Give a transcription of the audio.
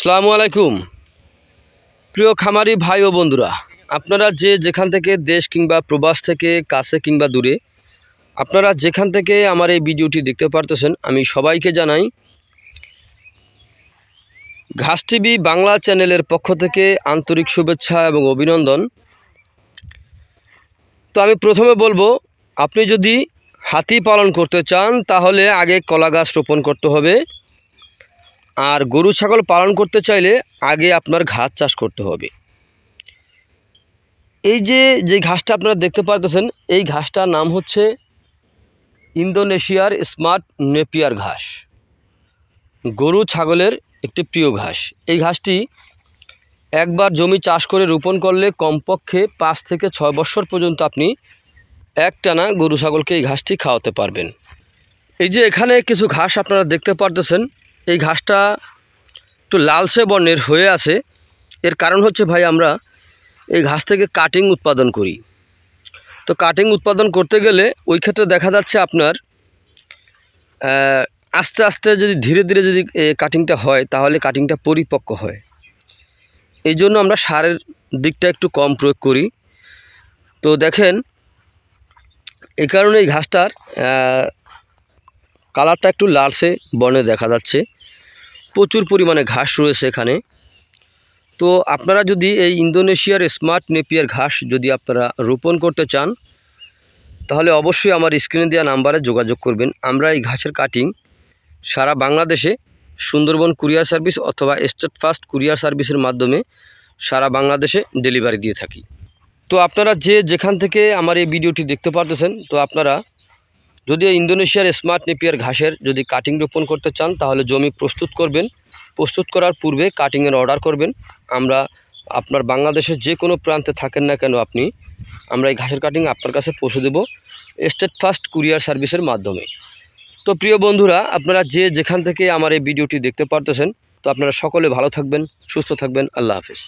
আসসালামু আলাইকুম প্রিয় খামারি ভাই ও বন্ধুরা, আপনারা যে যেখান থেকে দেশ কিংবা প্রবাস থেকে কাছে কিংবা দূরে আপনারা যেখান থেকে আমার এই ভিডিওটি দেখতে পারতেছেন, আমি সবাইকে জানাই ঘাস টিভি বাংলা চ্যানেলের পক্ষ থেকে আন্তরিক শুভেচ্ছা এবং অভিনন্দন। তো আমি প্রথমে বলবো, আপনি যদি হাতি পালন করতে চান তাহলে আগে কলা গাছ রোপণ করতে হবে, আর গরু ছাগল পালন করতে চাইলে আগে আপনার ঘাস চাষ করতে হবে। এই যে ঘাসটা আপনারা দেখতে পারতেছেন, এই ঘাসটার নাম হচ্ছে ইন্দোনেশিয়ার স্মার্ট নেপিয়ার ঘাস। গরু ছাগলের একটি প্রিয় ঘাস। এই ঘাসটি একবার জমি চাষ করে রোপণ করলে কমপক্ষে 5 থেকে 6 বছর পর্যন্ত আপনি একটানা গরু ছাগলকে এই ঘাসটি খাওয়াতে পারবেন। এই যে এখানে কিছু ঘাস আপনারা দেখতে পারতেছেন, এই ঘাসটা একটু লালচে বর্ণের হয়ে আছে। এর কারণ হচ্ছে ভাই, আমরা এই ঘাস থেকে কাটিং উৎপাদন করি। তো কাটিং উৎপাদন করতে গেলে ওই ক্ষেত্রে দেখা যাচ্ছে আপনার আস্তে আস্তে যদি ধীরে ধীরে যদি কাটিংটা হয় তাহলে কাটিংটা পরিপক্ক হয়। এই জন্য আমরা সারের দিকটা একটু কম প্রয়োগ করি। তো দেখেন, এই কারণে এই ঘাসটার কালারটা একটু লালচে বর্ণে দেখা যাচ্ছে। প্রচুর পরিমাণে ঘাস রয়েছে এখানে। তো আপনারা যদি এই ইন্দোনেশিয়ার স্মার্ট নেপিয়ার ঘাস যদি আপনারা রোপণ করতে চান তাহলে অবশ্যই আমার স্ক্রিনে দেওয়া নাম্বারে যোগাযোগ করবেন। আমরা এই ঘাসের কাটিং সারা বাংলাদেশে সুন্দরবন কুরিয়ার সার্ভিস অথবা স্টেট ফাস্ট কুরিয়ার সার্ভিসের মাধ্যমে সারা বাংলাদেশে ডেলিভারি দিয়ে থাকি। তো আপনারা যে যেখান থেকে আমার এই ভিডিওটি দেখতে পারতেছেন, তো আপনারা যদি ইন্দোনেশিয়ার স্মার্ট নেপিয়ার ঘাসের যদি কাটিং রোপণ করতে চান তাহলে জমি প্রস্তুত করবেন। প্রস্তুত করার পূর্বে কাটিংয়ের অর্ডার করবেন। আমরা আপনার বাংলাদেশের যে কোনো প্রান্তে থাকেন না কেন আমরা এই ঘাসের কাটিং আপনার কাছে পৌঁছে দেব স্টেট ফাস্ট কুরিয়ার সার্ভিসের মাধ্যমে। তো প্রিয় বন্ধুরা, আপনারা যে যেখান থেকে আমার এই ভিডিওটি দেখতে পারতেছেন, তো আপনারা সকলে ভালো থাকবেন, সুস্থ থাকবেন। আল্লাহ হাফেজ।